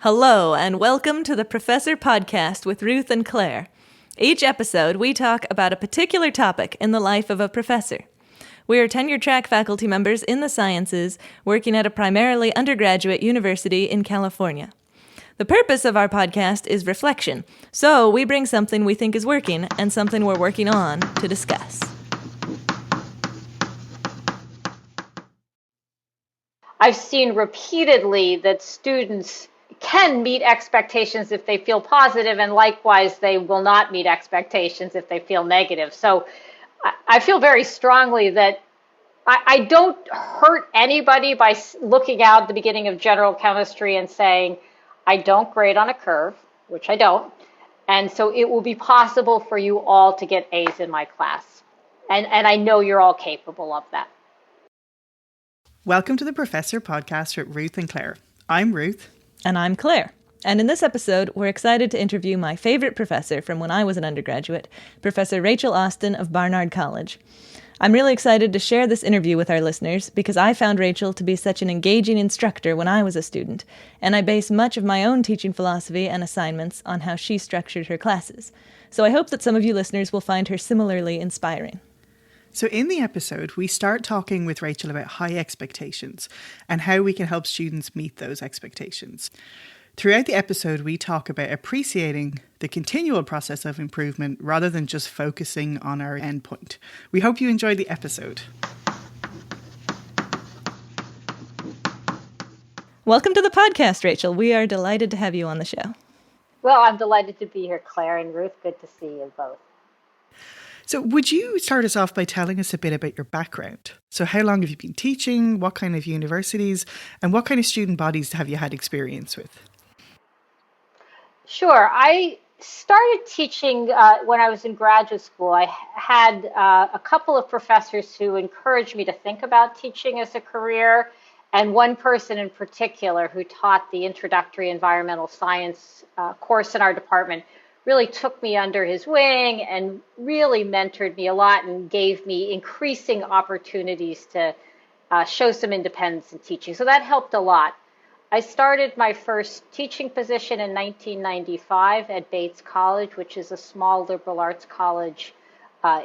Hello, and welcome to the Professor Podcast with Ruth and Claire. Each episode, we talk about a particular topic in the life of a professor. We are tenure-track faculty members in the sciences, working at a primarily undergraduate university in California. The purpose of our podcast is reflection, so we bring something we think is working and something we're working on to discuss. I've seen repeatedly that students can meet expectations if they feel positive, and likewise, they will not meet expectations if they feel negative. So I feel very strongly that I don't hurt anybody by looking out at the beginning of general chemistry and saying, I don't grade on a curve, which I don't, and so it will be possible for you all to get A's in my class. And I know you're all capable of that. Welcome to the Professor Podcast with Ruth and Claire. I'm Ruth. And I'm Claire. And in this episode, we're excited to interview my favorite professor from when I was an undergraduate, Professor Rachel Austin of Barnard College. I'm really excited to share this interview with our listeners because I found Rachel to be such an engaging instructor when I was a student, and I base much of my own teaching philosophy and assignments on how she structured her classes. So I hope that some of you listeners will find her similarly inspiring. So in the episode, we start talking with Rachel about high expectations and how we can help students meet those expectations. Throughout the episode, we talk about appreciating the continual process of improvement rather than just focusing on our endpoint. We hope you enjoy the episode. Welcome to the podcast, Rachel. We are delighted to have you on the show. Well, I'm delighted to be here, Claire and Ruth. Good to see you both. So would you start us off by telling us a bit about your background? So how long have you been teaching? What kind of universities? And what kind of student bodies have you had experience with? Sure. I started teaching when I was in graduate school. I had a couple of professors who encouraged me to think about teaching as a career, and one person in particular who taught the introductory environmental science course in our department really took me under his wing and really mentored me a lot and gave me increasing opportunities to show some independence in teaching. So that helped a lot. I started my first teaching position in 1995 at Bates College, which is a small liberal arts college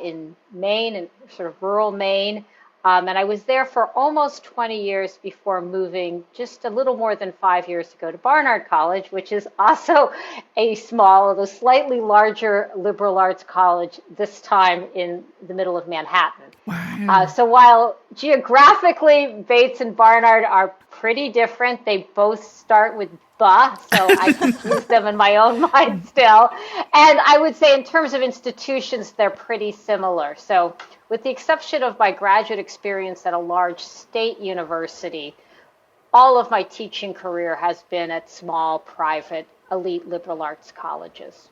in Maine, in sort of rural Maine. And I was there for almost 20 years before moving just a little more than 5 years ago to Barnard College, which is also a small, although slightly larger liberal arts college, this time in the middle of Manhattan. Wow. So while geographically Bates and Barnard are pretty different, they both start with "ba," so I confuse them in my own mind still. And I would say in terms of institutions, they're pretty similar. So with the exception of my graduate experience at a large state university, all of my teaching career has been at small, private, elite liberal arts colleges.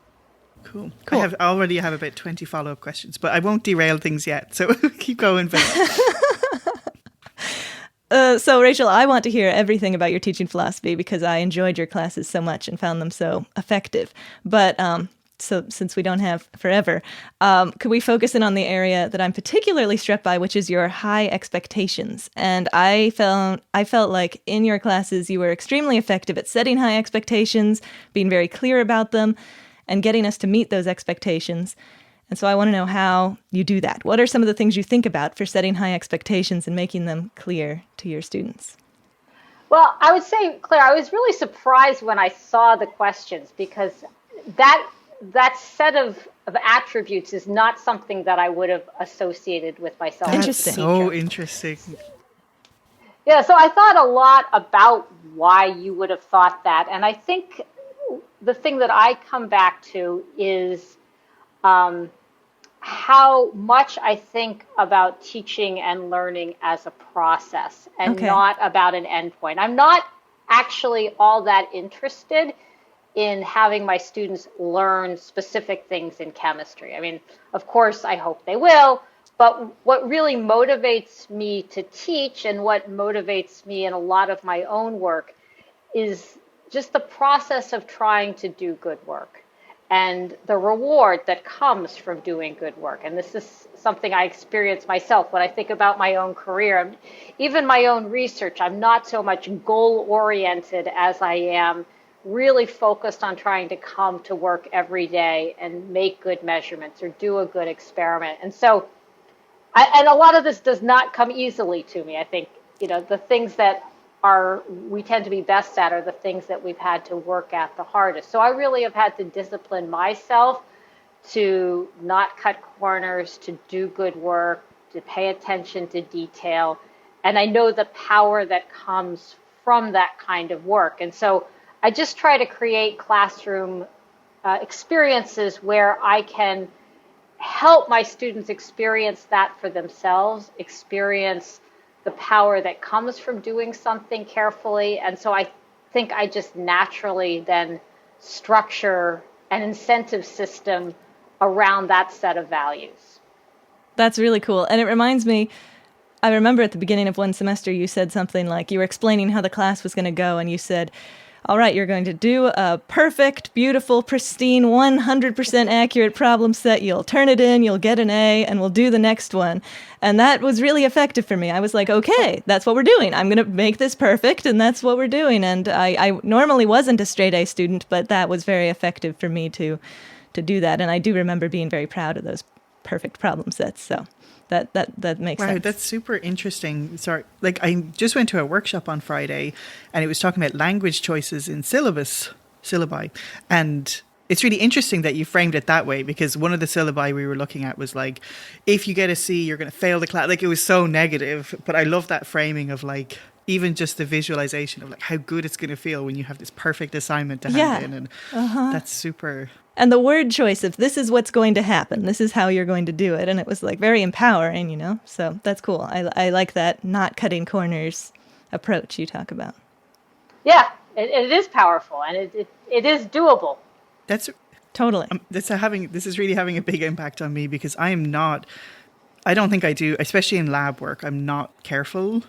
Cool. I already have about 20 follow-up questions, but I won't derail things yet, so keep going. So, Rachel, I want to hear everything about your teaching philosophy because I enjoyed your classes so much and found them so effective. But so since we don't have forever, could we focus in on the area that I'm particularly struck by, which is your high expectations? And I felt like in your classes you were extremely effective at setting high expectations, being very clear about them, and getting us to meet those expectations. And so I want to know how you do that. What are some of the things you think about for setting high expectations and making them clear to your students? Well, I would say, Claire, I was really surprised when I saw the questions because that set of attributes is not something that I would have associated with myself. Interesting. As a teacher. So interesting. Yeah, so I thought a lot about why you would have thought that. And I think the thing that I come back to is how much I think about teaching and learning as a process and not about an endpoint. I'm not actually all that interested in having my students learn specific things in chemistry. I mean, of course, I hope they will, but what really motivates me to teach and what motivates me in a lot of my own work is just the process of trying to do good work and the reward that comes from doing good work. And this is something I experience myself when I think about my own career. Even my own research, I'm not so much goal-oriented as I am really focused on trying to come to work every day and make good measurements or do a good experiment. And so, and a lot of this does not come easily to me. I think, the things that we tend to be best at are the things that we've had to work at the hardest. So I really have had to discipline myself to not cut corners, to do good work, to pay attention to detail. And I know the power that comes from that kind of work. And so I just try to create classroom experiences where I can help my students experience that for themselves, experience the power that comes from doing something carefully. And so I think I just naturally then structure an incentive system around that set of values. That's really cool. And it reminds me, I remember at the beginning of one semester, you said something like, you were explaining how the class was going to go, and you said, all right, you're going to do a perfect, beautiful, pristine, 100% accurate problem set. You'll turn it in, you'll get an A, and we'll do the next one. And that was really effective for me. I was like, okay, that's what we're doing. I'm going to make this perfect, and that's what we're doing. And I normally wasn't a straight A student, but that was very effective for me to do that. And I do remember being very proud of those perfect problem sets. So that makes sense. Wow, that's super interesting. Sorry, I just went to a workshop on Friday, and it was talking about language choices in syllabi, and it's really interesting that you framed it that way, because one of the syllabi we were looking at was like, if you get a C, you're going to fail the class. It was so negative, but I love that framing of even just the visualization of how good it's going to feel when you have this perfect assignment to hand in, and that's super. And the word choice of this is what's going to happen. This is how you're going to do it. And it was very empowering, So that's cool. I like that not cutting corners approach you talk about. Yeah, it is powerful, and it is doable. That's totally. This is really having a big impact on me, because I don't think I do, especially in lab work. I'm not careful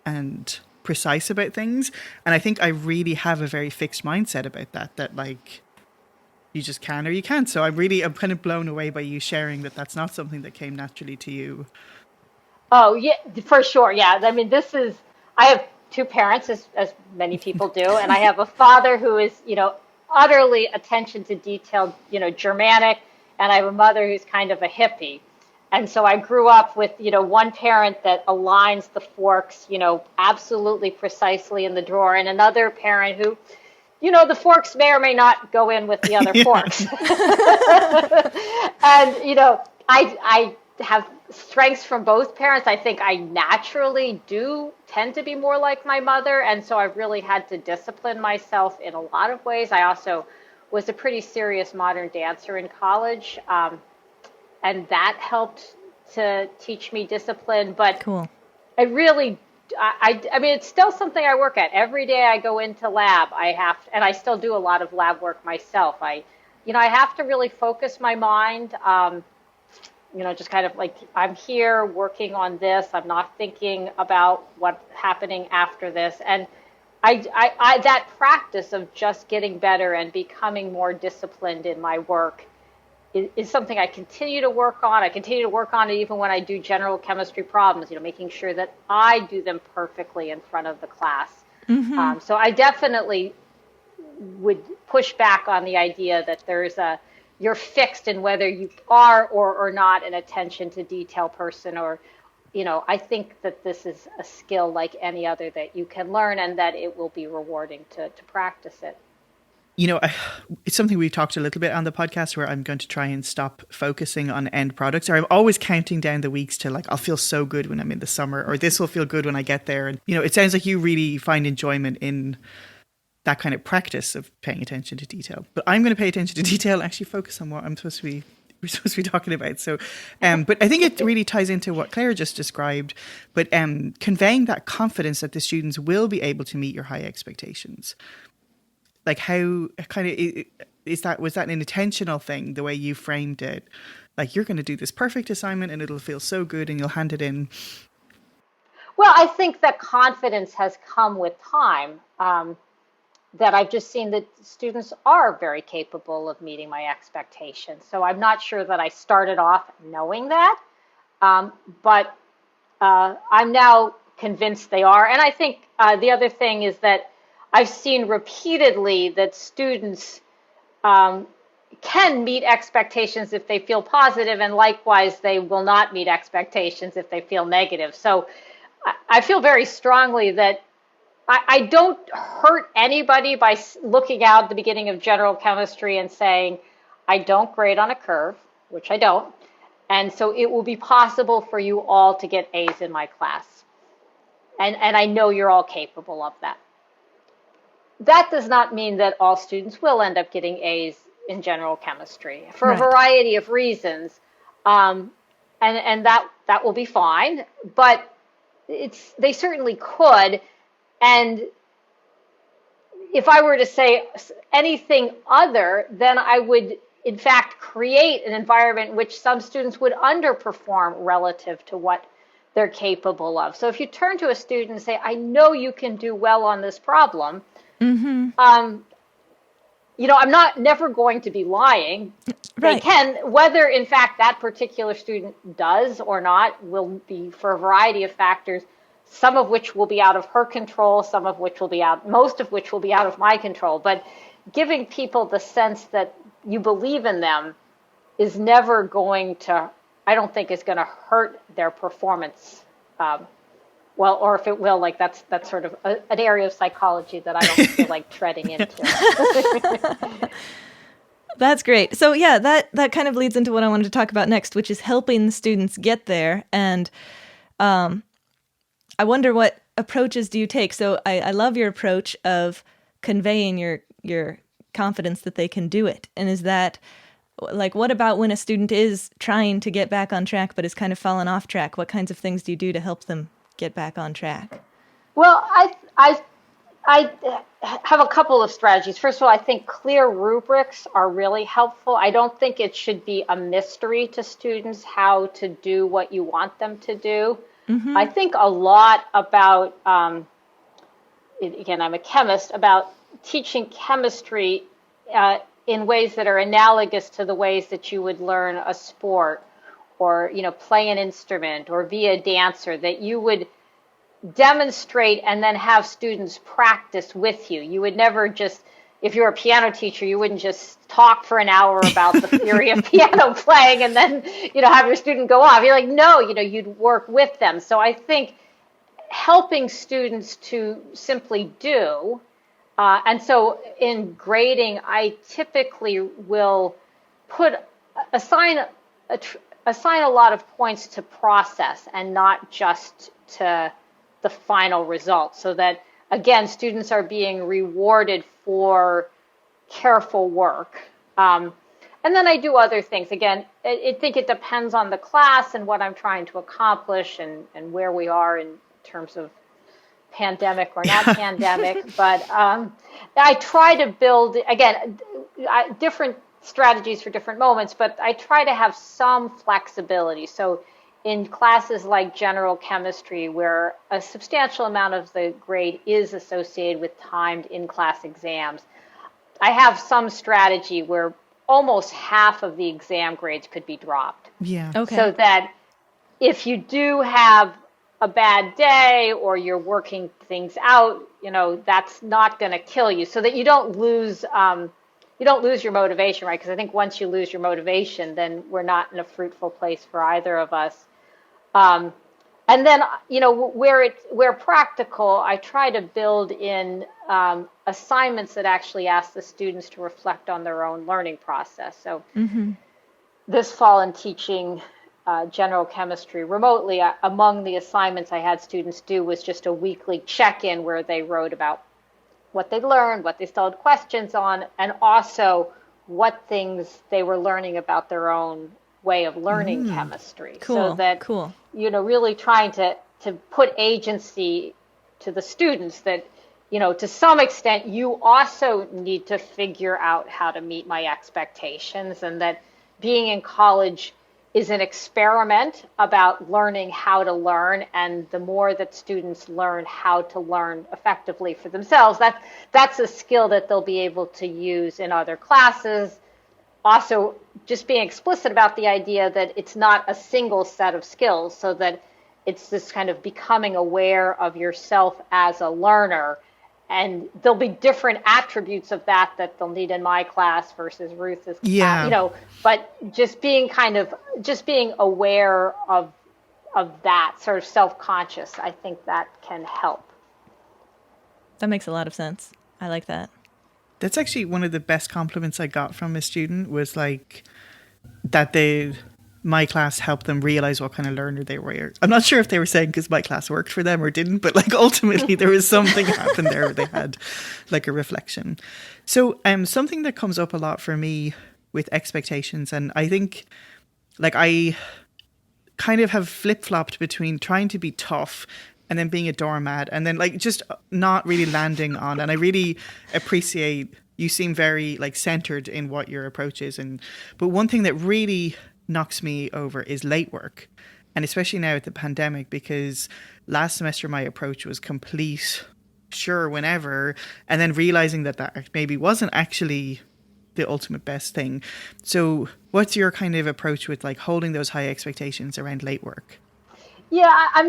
and precise about things. And I think I really have a very fixed mindset about that you just can or you can't. So I'm kind of blown away by you sharing that that's not something that came naturally to you. Oh, yeah, for sure. Yeah. I mean, I have two parents, as many people do, and I have a father who is, utterly attention to detail, Germanic, and I have a mother who's kind of a hippie. And so I grew up with, one parent that aligns the forks, absolutely precisely in the drawer, and another parent who, the forks may or may not go in with the other forks. And, I have strengths from both parents. I think I naturally do tend to be more like my mother. And so I've really had to discipline myself in a lot of ways. I also was a pretty serious modern dancer in college. And that helped to teach me discipline. But cool. I mean, it's still something I work at. Every day I go into lab, and I still do a lot of lab work myself. I have to really focus my mind, just kind of I'm here working on this. I'm not thinking about what's happening after this. And I that practice of just getting better and becoming more disciplined in my work is something I continue to work on. I continue to work on it even when I do general chemistry problems, making sure that I do them perfectly in front of the class. Mm-hmm. So I definitely would push back on the idea that you're fixed in whether you are or not an attention to detail person, or, I think that this is a skill like any other that you can learn, and that it will be rewarding to practice it. It's something we've talked a little bit on the podcast, where I'm going to try and stop focusing on end products, or I'm always counting down the weeks to I'll feel so good when I'm in the summer, or this will feel good when I get there. And, it sounds like you really find enjoyment in that kind of practice of paying attention to detail. But I'm going to pay attention to detail and actually focus on what we're supposed to be talking about. So, but I think it really ties into what Claire just described, but conveying that confidence that the students will be able to meet your high expectations. How kind of was that an intentional thing, the way you framed it? You're going to do this perfect assignment and it'll feel so good and you'll hand it in. Well, I think that confidence has come with time, that I've just seen that students are very capable of meeting my expectations. So I'm not sure that I started off knowing that, but I'm now convinced they are. And I think the other thing is that I've seen repeatedly that students can meet expectations if they feel positive, and likewise, they will not meet expectations if they feel negative. So I feel very strongly that I don't hurt anybody by looking out at the beginning of general chemistry and saying, I don't grade on a curve, which I don't. And so it will be possible for you all to get A's in my class. And I know you're all capable of that. That does not mean that all students will end up getting A's in general chemistry for a variety of reasons. And that will be fine, but they certainly could. And if I were to say anything other, then I would, in fact, create an environment in which some students would underperform relative to what they're capable of. So if you turn to a student and say, I know you can do well on this problem, I'm never going to be lying. They can, whether in fact that particular student does or not will be for a variety of factors, some of which will be out of her control, most of which will be out of my control. But giving people the sense that you believe in them is never going to, I don't think, is going to hurt their performance. Or if it will, like that's sort of an area of psychology that I don't feel like treading into. That's great. So yeah, that kind of leads into what I wanted to talk about next, which is helping the students get there. And I wonder, what approaches do you take? So I love your approach of conveying your confidence that they can do it. And is that, like, what about when a student is trying to get back on track but is kind of fallen off track? What kinds of things do you do to help them get back on track? Well, I have a couple of strategies. First of all, I think clear rubrics are really helpful. I don't think it should be a mystery to students how to do what you want them to do. I think a lot about, again, I'm a chemist, about teaching chemistry in ways that are analogous to the ways that you would learn a sport or, play an instrument or be a dancer, that you would demonstrate and then have students practice with you. You would never just, if you're a piano teacher, you wouldn't just talk for an hour about the theory of piano playing and then, have your student go off. You're like, no, you'd work with them. So I think helping students to simply do, and so in grading, I typically will assign a lot of points to process and not just to the final result, so that, again, students are being rewarded for careful work. And then I do other things. Again, I think it depends on the class and what I'm trying to accomplish and where we are in terms of pandemic or not pandemic. But I try to build, again, different strategies for different moments, but I try to have some flexibility. So in classes like general chemistry, where a substantial amount of the grade is associated with timed in-class exams, I have some strategy where almost half of the exam grades could be dropped. Yeah. Okay. So that if you do have a bad day or you're working things out, that's not going to kill you, so that you don't lose your motivation, right? Because I think once you lose your motivation, then we're not in a fruitful place for either of us. And then, where practical, I try to build in assignments that actually ask the students to reflect on their own learning process. So this fall in teaching general chemistry remotely, among the assignments I had students do was just a weekly check-in where they wrote about what they learned, what they still had questions on, and also what things they were learning about their own way of learning chemistry. Cool. So that, cool. Really trying to put agency to the students that, to some extent, you also need to figure out how to meet my expectations, and that being in college is an experiment about learning how to learn, and the more that students learn how to learn effectively for themselves, that's a skill that they'll be able to use in other classes. Also, just being explicit about the idea that it's not a single set of skills, so that it's this kind of becoming aware of yourself as a learner and there'll be different attributes of that they'll need in my class versus Ruth's class, but just being aware of that, sort of self-conscious, I think that can help. That makes a lot of sense. I like that. That's actually one of the best compliments I got from a student, was like that my class helped them realize what kind of learner they were. I'm not sure if they were saying because my class worked for them or didn't, but like ultimately there was something happened there where they had like a reflection. So something that comes up a lot for me with expectations, and I think like I kind of have flip-flopped between trying to be tough and then being a doormat, and then like just not really landing on. And I really appreciate, you seem very like centered in what your approach is. But one thing that really knocks me over is late work, and especially now with the pandemic, because last semester my approach was complete sure whenever, and then realizing that maybe wasn't actually the ultimate best thing. So what's your kind of approach with like holding those high expectations around late work? Yeah, I'm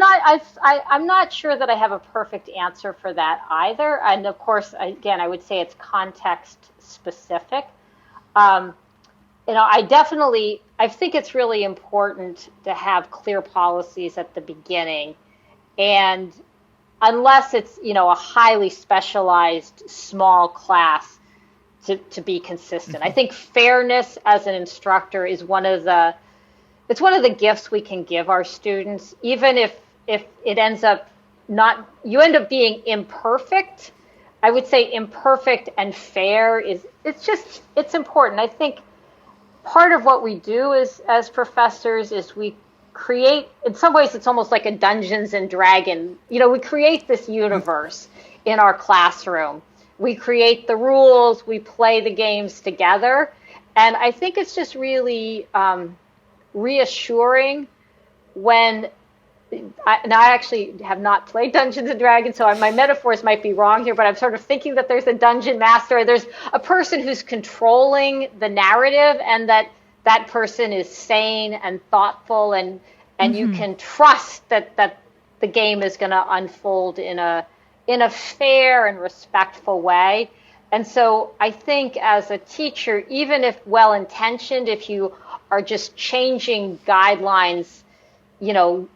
not sure that I have a perfect answer for that either. And of course, again, I would say it's context specific. I think it's really important to have clear policies at the beginning. And unless it's, a highly specialized small class, to be consistent. I think fairness as an instructor is one of the gifts we can give our students, even if it ends up you end up being imperfect. I would say imperfect and fair it's important. I think part of what we do as professors is we create, in some ways it's almost like a Dungeons and Dragons. We create this universe in our classroom. We create the rules, we play the games together. And I think it's just really reassuring when I actually have not played Dungeons and Dragons, so my metaphors might be wrong here, but I'm sort of thinking that there's a dungeon master, there's a person who's controlling the narrative, and that person is sane and thoughtful, and you can trust that the game is going to unfold in a fair and respectful way. And so I think as a teacher, even if well-intentioned, if you are just changing guidelines,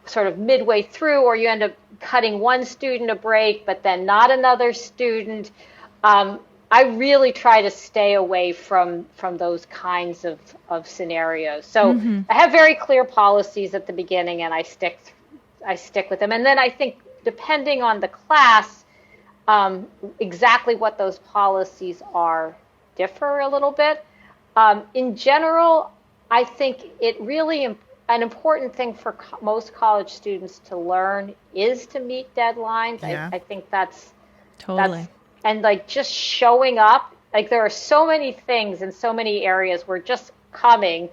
sort of midway through, or you end up cutting one student a break, but then not another student, I really try to stay away from those kinds of scenarios. So I have very clear policies at the beginning, and I stick with them. And then I think depending on the class, exactly what those policies are differ a little bit. In general, I think an important thing for most college students to learn is to meet deadlines. Yeah. I think that's totally. And like just showing up, like there are so many things in so many areas where just coming,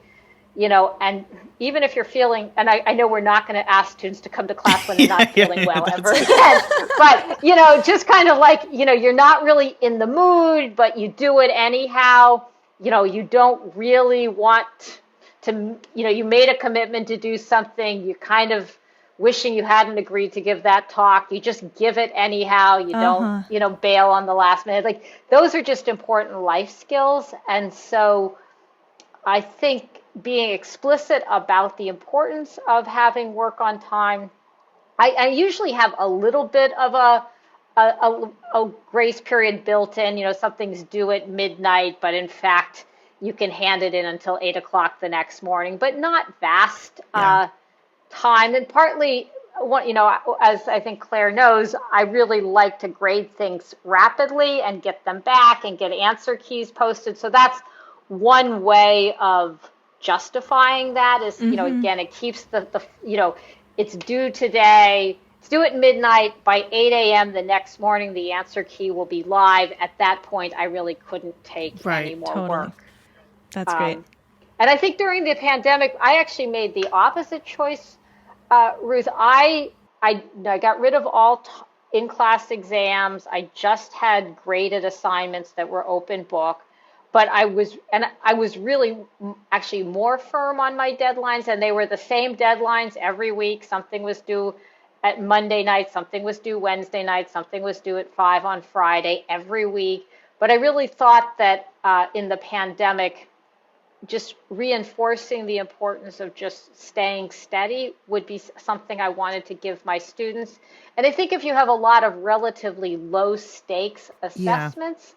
and even if you're feeling, and I know we're not going to ask students to come to class when they're not feeling well ever again, but, just kind of like, you're not really in the mood, but you do it anyhow. You don't really want to, you made a commitment to do something, you kind of wishing you hadn't agreed to give that talk, you just give it anyhow, you don't, bail on the last minute. Like those are just important life skills. And so I think being explicit about the importance of having work on time, I usually have a little bit of a grace period built in, something's due at midnight, but in fact, you can hand it in until 8 o'clock the next morning, but not vast time. And partly, as I think Claire knows, I really like to grade things rapidly and get them back and get answer keys posted. So that's one way of justifying that is, again, it keeps the it's due today. It's due at midnight. By 8 a.m. the next morning, the answer key will be live. At that point, I really couldn't take any more work. That's great. And I think during the pandemic, I actually made the opposite choice, Ruth. I got rid of all in-class exams. I just had graded assignments that were open book. But I was really actually more firm on my deadlines, and they were the same deadlines every week. Something was due at Monday night, something was due Wednesday night, something was due at 5 on Friday every week. But I really thought that in the pandemic, just reinforcing the importance of just staying steady would be something I wanted to give my students. And I think if you have a lot of relatively low stakes assessments,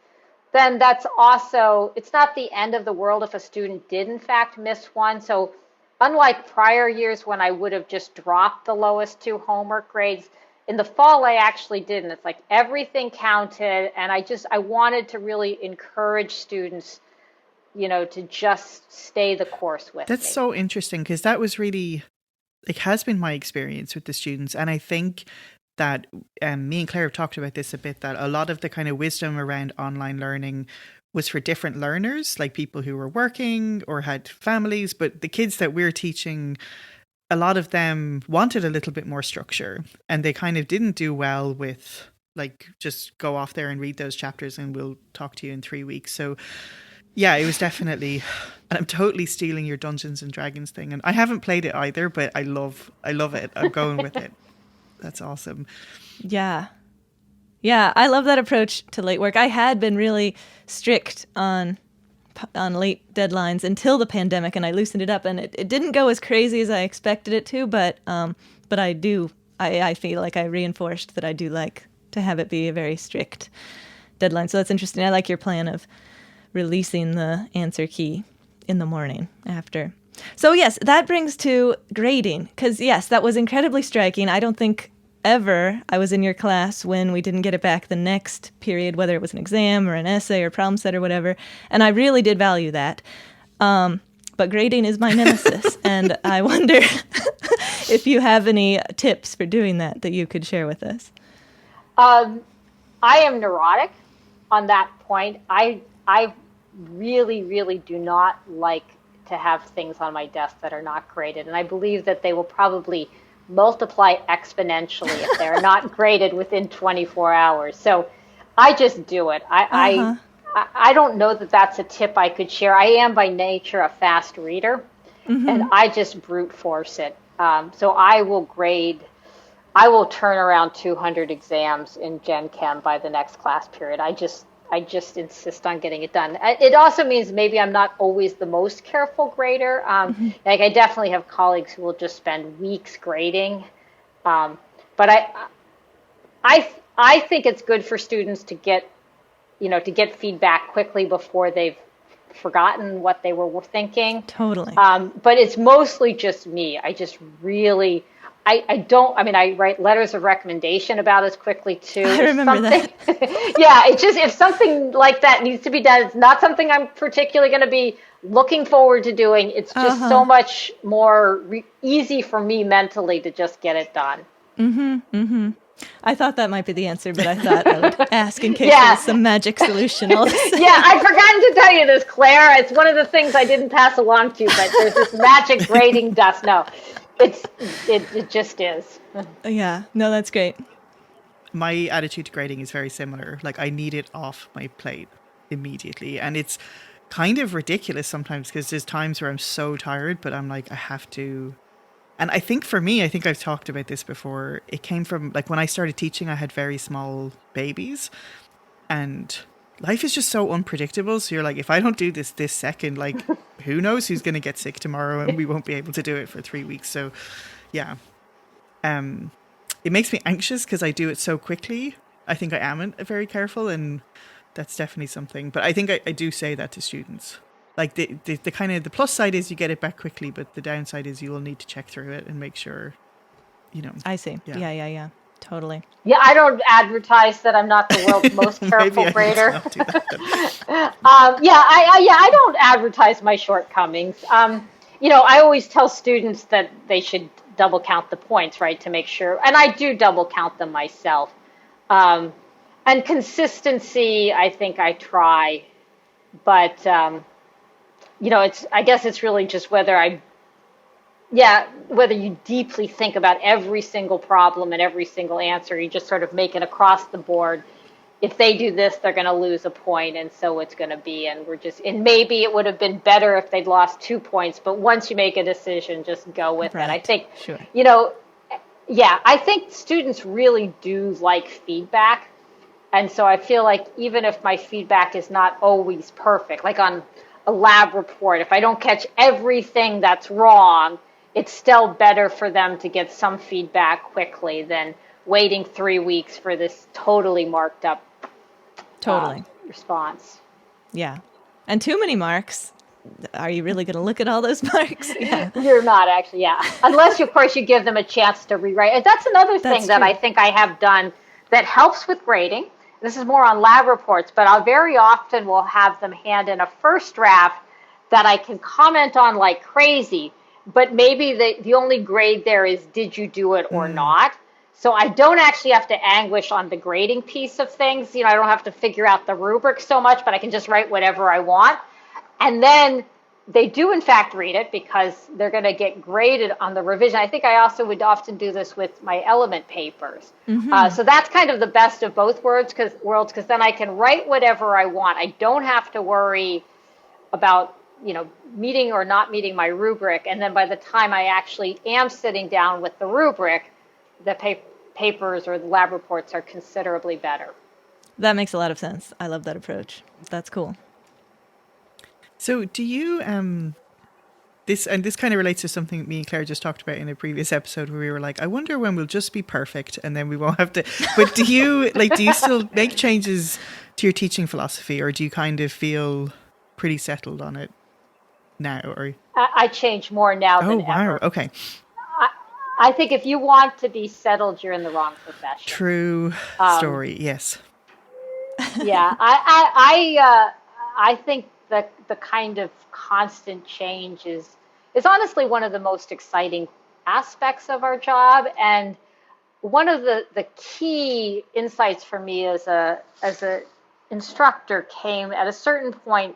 then that's also, it's not the end of the world if a student did in fact miss one. So unlike prior years when I would have just dropped the lowest 2 homework grades, in the fall I actually didn't. It's like everything counted, and I wanted to really encourage students, to just stay the course with That's me. so interesting, because that was really, has been my experience with the students. And I think that me and Claire have talked about this a bit, that a lot of the kind of wisdom around online learning was for different learners, like people who were working or had families. But the kids that we're teaching, a lot of them wanted a little bit more structure, and they kind of didn't do well with just go off there and read those chapters and we'll talk to you in 3 weeks. So yeah, it was definitely, and I'm totally stealing your Dungeons and Dragons thing. And I haven't played it either, but I love it. I'm going with it. That's awesome. Yeah. Yeah, I love that approach to late work. I had been really strict on late deadlines until the pandemic, and I loosened it up, and it didn't go as crazy as I expected it to, but I feel like I reinforced that I do like to have it be a very strict deadline. So that's interesting. I like your plan of releasing the answer key in the morning after. So yes, that brings to grading, because yes, that was incredibly striking. I don't think ever I was in your class when we didn't get it back the next period, whether it was an exam or an essay or problem set or whatever. And I really did value that. But grading is my nemesis. And I wonder if you have any tips for doing that you could share with us. I am neurotic on that point. I really, really do not like to have things on my desk that are not graded. And I believe that they will probably multiply exponentially if they're not graded within 24 hours. So I just do it. I don't know that that's a tip I could share. I am by nature a fast reader, and I just brute force it. So I will turn around 200 exams in Gen Chem by the next class period. I just insist on getting it done. It also means maybe I'm not always the most careful grader. Like I definitely have colleagues who will just spend weeks grading. But I think it's good for students to get feedback quickly before they've forgotten what they were thinking. Totally. But it's mostly just me. I just really, I write letters of recommendation about as quickly too. I remember that. Yeah, it's just, if something like that needs to be done, it's not something I'm particularly going to be looking forward to doing. It's just so much more easy for me mentally to just get it done. I thought that might be the answer, but I thought I would ask in case there was some magic solution. All Yeah, I forgot to tell you this, Claire. It's one of the things I didn't pass along to you, but there's this magic grading dust. No, it just is. Yeah, no, that's great. My attitude to grading is very similar. Like, I need it off my plate immediately. And it's kind of ridiculous sometimes, because there's times where I'm so tired, but I'm like, I have to. And I think for me, I think I've talked about this before. It came from, like, when I started teaching, I had very small babies, and life is just so unpredictable. So you're like, if I don't do this second, like, who knows who's going to get sick tomorrow, and we won't be able to do it for 3 weeks. So yeah, it makes me anxious because I do it so quickly. I think I am very careful, and that's definitely something. But I think I do say that to students. Like the kind of the plus side is you get it back quickly, but the downside is you will need to check through it and make sure, I see. Yeah. Totally. Yeah, I don't advertise that I'm not the world's most careful grader. I don't advertise my shortcomings. I always tell students that they should double count the points, right, to make sure. And I do double count them myself. And consistency, I think I try, but I guess it's really just whether you deeply think about every single problem and every single answer. You just sort of make it across the board. If they do this, they're going to lose a point, and so it's going to be. And maybe it would have been better if they'd lost 2 points. But once you make a decision, just go with it. I think, Yeah, I think students really do like feedback. And so I feel like even if my feedback is not always perfect, like on a lab report, if I don't catch everything that's wrong, it's still better for them to get some feedback quickly than waiting 3 weeks for this totally marked up Totally. response. Yeah. And too many marks. Are you really going to look at all those marks? Yeah. You're not actually, yeah. Unless, of course, you give them a chance to rewrite. And that's another thing that I think I have done that helps with grading. This is more on lab reports, but I very often will have them hand in a first draft that I can comment on like crazy, but maybe the only grade there is, did you do it or not? So I don't actually have to anguish on the grading piece of things. I don't have to figure out the rubric so much, but I can just write whatever I want. And then they do, in fact, read it because they're going to get graded on the revision. I think I also would often do this with my element papers. So that's kind of the best of both worlds because then I can write whatever I want. I don't have to worry about meeting or not meeting my rubric. And then by the time I actually am sitting down with the rubric, the papers or the lab reports are considerably better. That makes a lot of sense. I love that approach. That's cool. So do you, this kind of relates to something me and Claire just talked about in a previous episode where we were like, I wonder when we'll just be perfect and then we won't have to, but do you still make changes to your teaching philosophy, or do you kind of feel pretty settled on it now? Or I change more now than ever. Okay. I think if you want to be settled, you're in the wrong profession. True story, yes. Yeah, I think the kind of constant change is honestly one of the most exciting aspects of our job. And one of the key insights for me as a instructor came at a certain point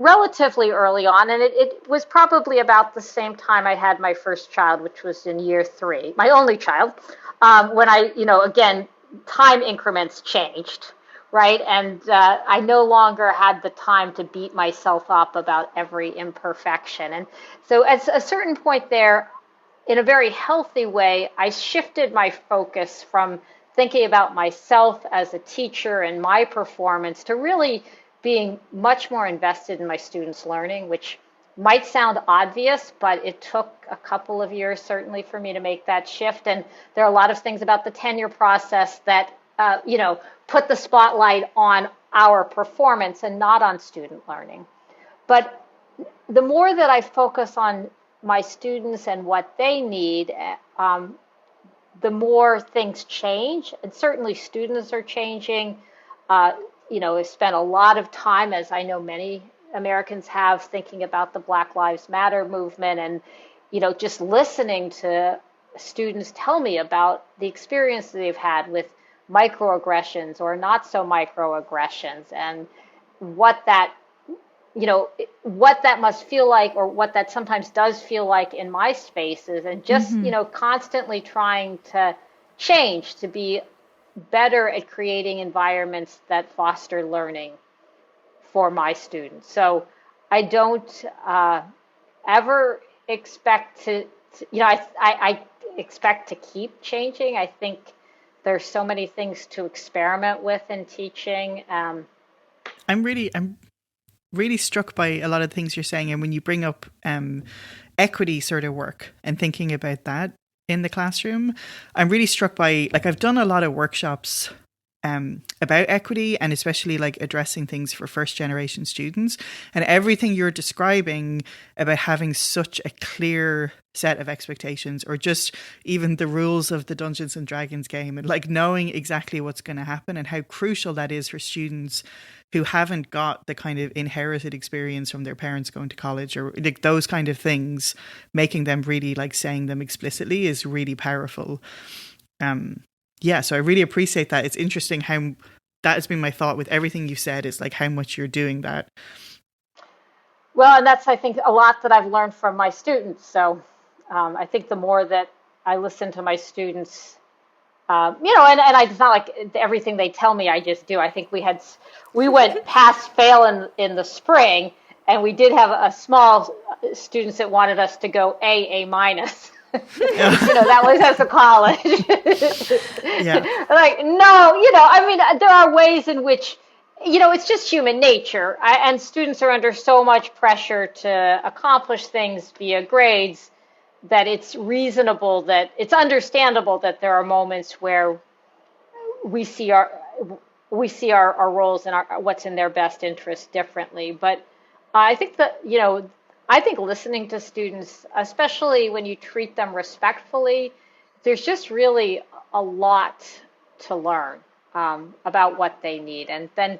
relatively early on. And it was probably about the same time I had my first child, which was in year 3, my only child, when I, again, time increments changed. Right. And I no longer had the time to beat myself up about every imperfection. And so at a certain point there, in a very healthy way, I shifted my focus from thinking about myself as a teacher and my performance to really being much more invested in my students' learning, which might sound obvious, but it took a couple of years certainly for me to make that shift. And there are a lot of things about the tenure process that put the spotlight on our performance and not on student learning. But the more that I focus on my students and what they need, the more things change. And certainly students are changing. I spent a lot of time, as I know many Americans have, thinking about the Black Lives Matter movement and, just listening to students tell me about the experience they've had with microaggressions or not so microaggressions, and what that must feel like, or what that sometimes does feel like in my spaces, and just constantly trying to change to be better at creating environments that foster learning for my students. So I don't ever expect to I expect to keep changing. I think there's so many things to experiment with in teaching. I'm really struck by a lot of things you're saying, and when you bring up equity sort of work and thinking about that in the classroom, I'm really struck by, I've done a lot of workshops about equity, and especially addressing things for first generation students, and everything you're describing about having such a clear set of expectations, or just even the rules of the Dungeons and Dragons game, and knowing exactly what's going to happen, and how crucial that is for students who haven't got the kind of inherited experience from their parents going to college, or those kind of things, making them really saying them explicitly is really powerful. So I really appreciate that. It's interesting how that has been my thought with everything you said, is how much you're doing that. Well, and that's, I think, a lot that I've learned from my students. So I think the more that I listen to my students, and it's not like everything they tell me I just do. I think we went pass fail in the spring, and we did have a small students that wanted us to go A minus. That was as a college. Yeah. Like, no, I mean, there are ways in which, it's just human nature. And students are under so much pressure to accomplish things via grades that it's understandable that there are moments where we see our roles and what's in their best interest differently. But I think that, I think listening to students, especially when you treat them respectfully, there's just really a lot to learn about what they need. And then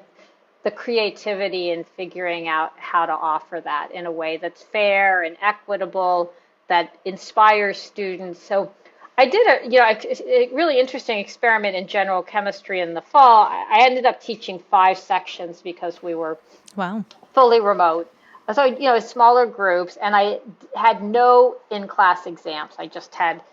the creativity in figuring out how to offer that in a way that's fair and equitable, that inspires students. So I did a really interesting experiment in general chemistry in the fall. I ended up teaching 5 sections because we were fully remote. So, smaller groups, and I had no in-class exams. I just had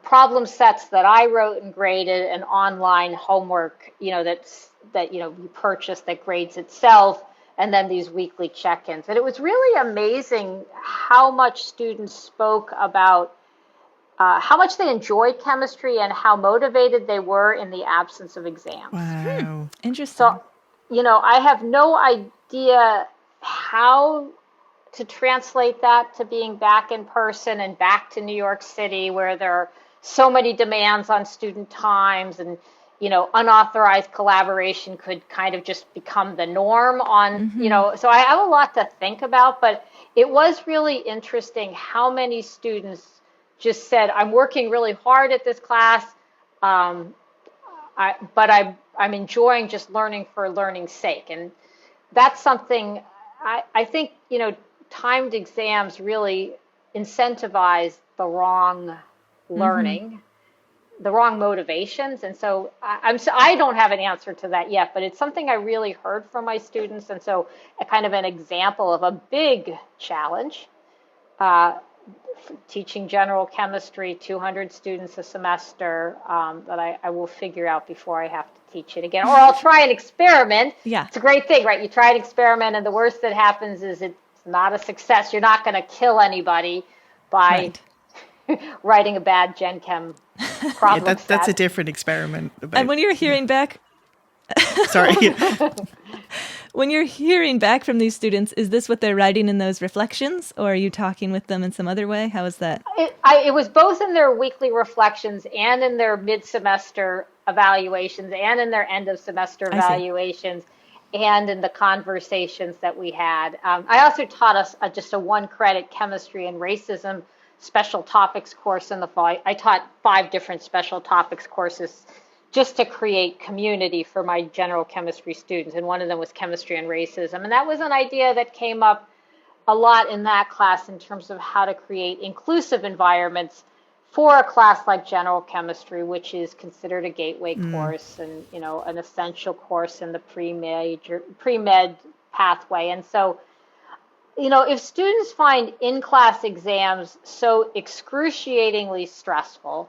problem sets that I wrote and graded, and online homework, that you purchase that grades itself, and then these weekly check-ins. And it was really amazing how much students spoke about how much they enjoyed chemistry and how motivated they were in the absence of exams. Wow. Interesting. So, I have no idea how to translate that to being back in person and back to New York City, where there are so many demands on student times, and unauthorized collaboration could kind of just become the norm on, so I have a lot to think about. But it was really interesting how many students just said, I'm working really hard at this class, but I'm enjoying just learning for learning's sake. And that's something I think, timed exams really incentivize the wrong learning, the wrong motivations. And so I don't have an answer to that yet, but it's something I really heard from my students. And so a kind of an example of a big challenge, teaching general chemistry, 200 students a semester, that I will figure out before I have to teach it again. Or I'll try an experiment. Yeah. It's a great thing, right? You try an experiment, and the worst that happens is it's not a success. You're not going to kill anybody by writing a bad Gen Chem problem set. That's a different experiment. And when you're hearing back... Sorry. When you're hearing back from these students, is this what they're writing in those reflections, or are you talking with them in some other way? How is that? It was both in their weekly reflections and in their mid-semester evaluations and in their end-of-semester evaluations and in the conversations that we had. I also taught us just a 1-credit chemistry and racism special topics course in the fall. I taught 5 different special topics courses just to create community for my general chemistry students. And one of them was chemistry and racism. And that was an idea that came up a lot in that class in terms of how to create inclusive environments for a class like general chemistry, which is considered a gateway course and, an essential course in the pre-med pathway. And so, if students find in-class exams so excruciatingly stressful,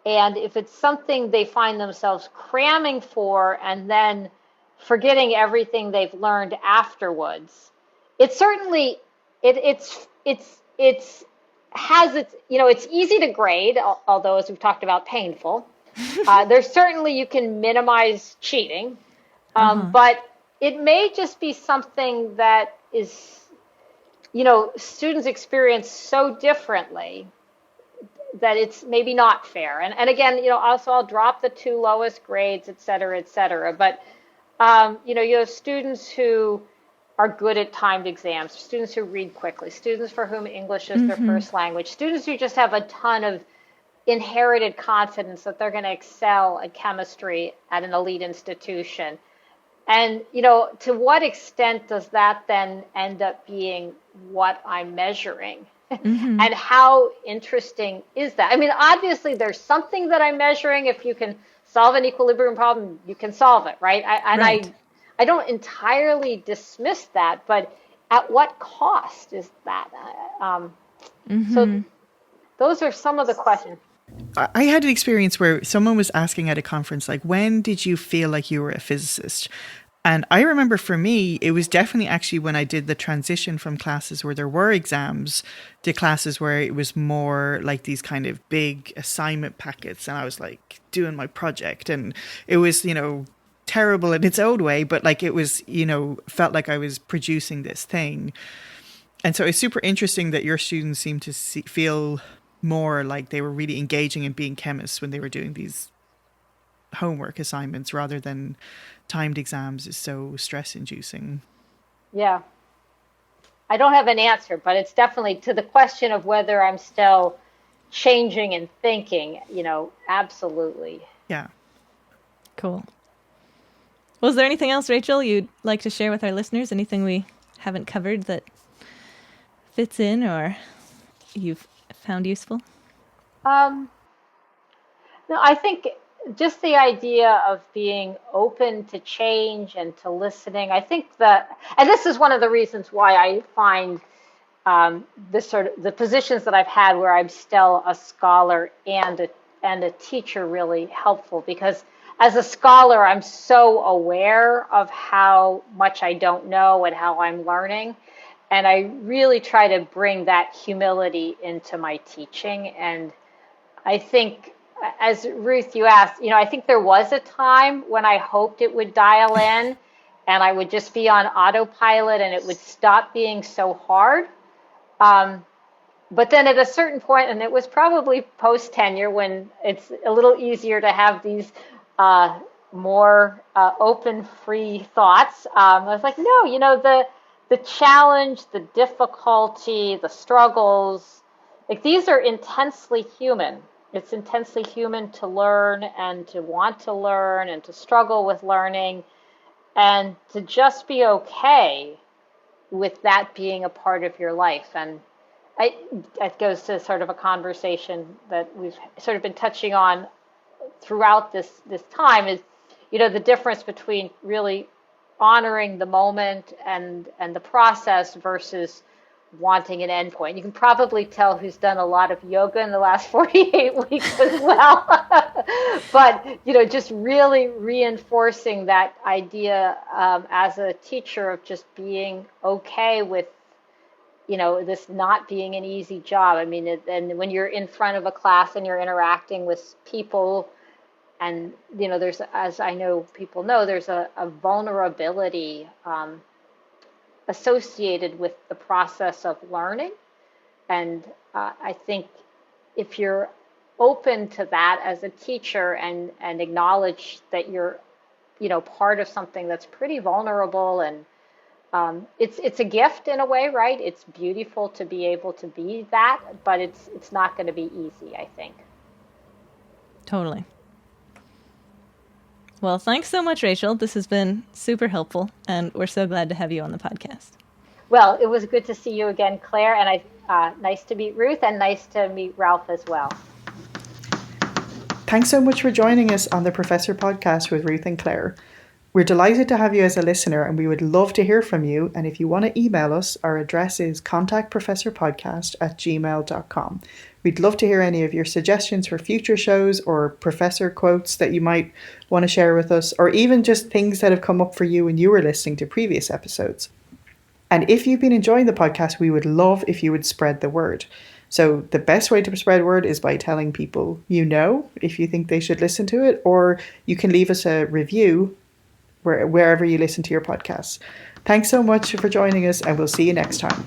and if it's something they find themselves cramming for and then forgetting everything they've learned afterwards, it's certainly it's easy to grade, although as we've talked about, painful. There's certainly you can minimize cheating, but it may just be something that is students experience so differently that it's maybe not fair. And again, also I'll drop the 2 lowest grades, et cetera, et cetera. But, you have students who are good at timed exams, students who read quickly, students for whom English is their first language, students who just have a ton of inherited confidence that they're going to excel at chemistry at an elite institution. And, to what extent does that then end up being what I'm measuring? And how interesting is that? I mean, obviously, there's something that I'm measuring. If you can solve an equilibrium problem, you can solve it, right? I don't entirely dismiss that, but at what cost is that? So those are some of the questions. I had an experience where someone was asking at a conference, like, when did you feel like you were a physicist? And I remember for me, it was definitely actually when I did the transition from classes where there were exams to classes where it was more like these kind of big assignment packets. And I was like doing my project, and it was, terrible in its own way, but like it was, felt like I was producing this thing. And so it's super interesting that your students seem to feel more like they were really engaging in being chemists when they were doing these homework assignments rather than timed exams is so stress-inducing. Yeah. I don't have an answer, but it's definitely to the question of whether I'm still changing and thinking, absolutely. Yeah. Cool. Was there anything else, Rachel, you'd like to share with our listeners? Anything we haven't covered that fits in or you've found useful? No, I think just the idea of being open to change and to listening. I think that, and this is one of the reasons why I find this sort of the positions that I've had where I'm still a scholar and a teacher really helpful, because as a scholar, I'm so aware of how much I don't know and how I'm learning. And I really try to bring that humility into my teaching. And I think, as Ruth, you asked, I think there was a time when I hoped it would dial in and I would just be on autopilot and it would stop being so hard. But then at a certain point, and it was probably post-tenure when it's a little easier to have these more open, free thoughts, I was like, no, the challenge, the difficulty, the struggles, like these are intensely human. It's intensely human to learn and to want to learn and to struggle with learning and to just be okay with that being a part of your life. And it goes to sort of a conversation that we've sort of been touching on throughout this time is, the difference between really honoring the moment and the process versus wanting an endpoint. You can probably tell who's done a lot of yoga in the last 48 weeks as well. But, just really reinforcing that idea as a teacher of just being okay with, this not being an easy job. I mean, and when you're in front of a class and you're interacting with people, and, there's, as I know people know, there's a vulnerability associated with the process of learning. And I think if you're open to that as a teacher and acknowledge that you're, part of something that's pretty vulnerable, and it's a gift in a way, right? It's beautiful to be able to be that, but it's not going to be easy, I think. Totally. Well, thanks so much, Rachel. This has been super helpful, and we're so glad to have you on the podcast. Well, it was good to see you again, Claire, and nice to meet Ruth, and nice to meet Ralph as well. Thanks so much for joining us on the Professor Podcast with Ruth and Claire. We're delighted to have you as a listener, and we would love to hear from you. And if you want to email us, our address is contactprofessorpodcast@gmail.com. We'd love to hear any of your suggestions for future shows or professor quotes that you might want to share with us, or even just things that have come up for you when you were listening to previous episodes. And if you've been enjoying the podcast, we would love if you would spread the word. So the best way to spread word is by telling people if you think they should listen to it, or you can leave us a review wherever you listen to your podcasts. Thanks so much for joining us, and we'll see you next time.